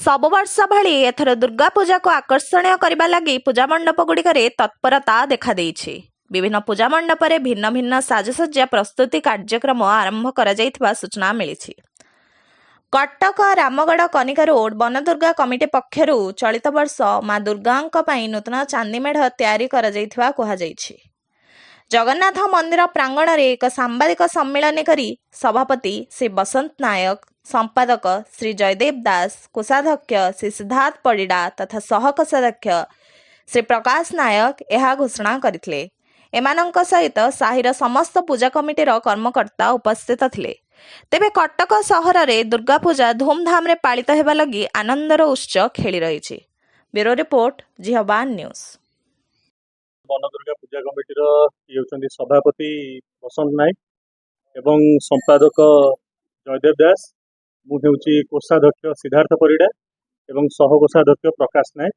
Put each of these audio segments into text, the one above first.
सब वर्ष भली एथर दुर्गा पूजा को आकर्षणीय करने लगी पूजा मंडप गुड़िक तत्परता देखा देइछि। विभिन्न पूजा मंडप में भिन्न भिन्न साजसज्जा प्रस्तुति कार्यक्रम आरंभ करा जायथिबा सूचना मिली। कटक रामगढ़ कनिका रोड बनदुर्गा कमिटी पक्षर चलित वर्ष माँ दुर्गा नूतन चांदी मेढ़ तैयारी करा जायथिबा कहा जायछि। जगन्नाथ मंदिर प्रांगण में एक सांबादिक सम्मेलन करी सभापति श्री बसंत नायक, संपादक श्री जयदेव दास, कोषाध्यक्ष श्री सिद्धार्थ परिड़ा तथा सहकोषाध्यक्ष श्री प्रकाश नायक यह घोषणा करथिले। एमानंक सहित साहिर समस्त पूजा कमिटीर कर्मकर्ता उपस्थित थिले। तेबे कटक सहर में दुर्गा पूजा धूमधाम रे पालित हेबा लगी आनंदर उच्च खेली रही। ब्यूरो रिपोर्ट जिहबान न्यूज। बनदुर्गा पूजा कमिटीर ये होचंदी सभापति बसंत नायक एवं संपादक जयदेव दास, मुझे कोषाध्यक्ष सिद्धार्थ परिड़ा एवं सहकोषाध्यक्ष प्रकाश नायक।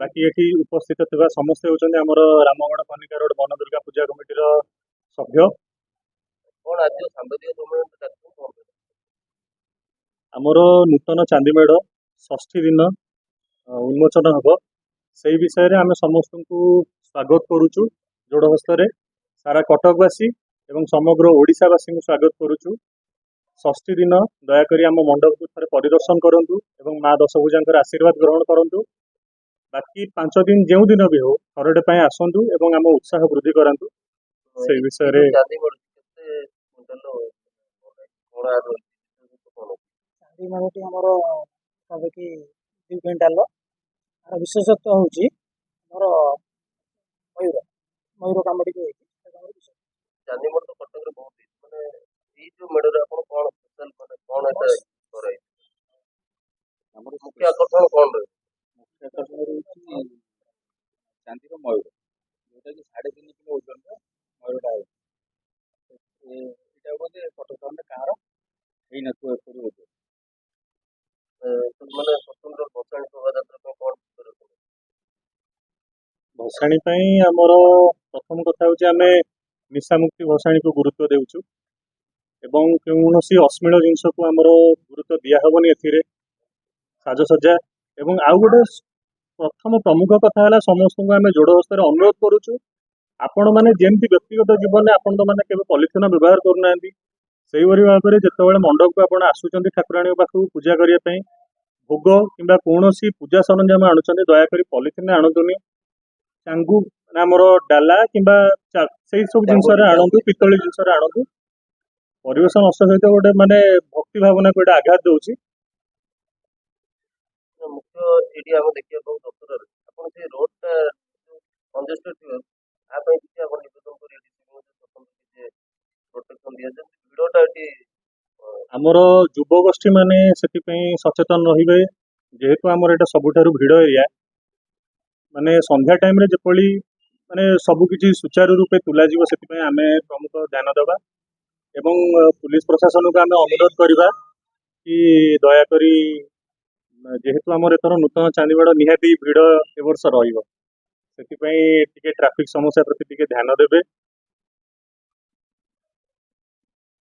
बाकी ये उपस्थित थिबा समस्त होचंदी हमर रामगढ़ कनिका रोड बनदुर्गा पूजा कमिटीर सभ्य। आमर नूतन चांदी मेढ़ षष्ठी दिन उन्मोचन हम से विषय रे आम समस्त को स्वागत करुचु। जोड़ हस्तर सारा कटकवासी एवं समग्र ओडिशावासी को स्वागत करुचु। षष्ठी दिन दयाकोरी आम मंडप को थे परिदर्शन करंतु एवं माँ दशभुजा आशीर्वाद ग्रहण करंतु। बाकी 5 दिन जो दिन भी हो थरटे पाए आसंतु एवं आम उत्साह वृद्धि करंतु। से विषय रे विशेषत्व हूँ मयूर कामटी मुख्य आकर्षण कौन रहे? चांदी मयूर जोटा कि 3.5 किलो ओजन मयूरटा है बोधे कटक कहार यही ना ओजन मैंने स्वतंत्र भसाणी शोभायात्रा कौन भसाणी आमर प्रथम कथा हूँ आम निशामुक्ति भसाणी को गुरुत्व देउछु एवं कौन अश्लील जिनस को आमर गुरुत्व दिहबनी ए साजसज्जा एवं आउ गोटे प्रथम प्रमुख कथा है समस्त को आम जोड़ हस्तर अनुरोध करुचु। आपण मैंने जमी व्यक्तिगत जीवन में आपण मैंने केवल पॉलिथिन व्यवहार करना से भाव में जिते मंडप को आप आसुँच ठाकुराणी पाखक पूजा करने भोग कि कौन पूजा सरंजाम आणुचंदी दयाकोरी पॉलिथिन आणतुनि चांगू आमर डाला कि सब जिनस आणतु पितल जिनस आणतु। परिवेश नष्ट सहित गोटे माने भक्ति भावना को आघात दूसरी। मुख्य एटी हम देखिए बहुत दफ्तर अपन से रोडटा कंजेस्टेड थियो आ पई कि अपन निवेदन करी स्वतंत्र प्रोटेक्शन दिया जाय वीडियोटा एटी आमर युवगोष्ठी माने सेति पई सचेतन रहिबे। जेहेतु आमर एटा सबुठारु भिड़ एरिया माने संध्या टाइम रे जेपली माने सब किछि सुचारू रूपे तुला जीव सेति पई आमे प्रमुख ध्यान देबा एवं पुलिस प्रशासन को आमे अनुरोध करबा कि दया करी जेहेतु आमर एथर नूतन चांदीमेढ़ निहाती भिड़ ए वर्ष रहिबो सेति पई टिके ट्रैफिक समस्या प्रति टिके ध्यान देबे।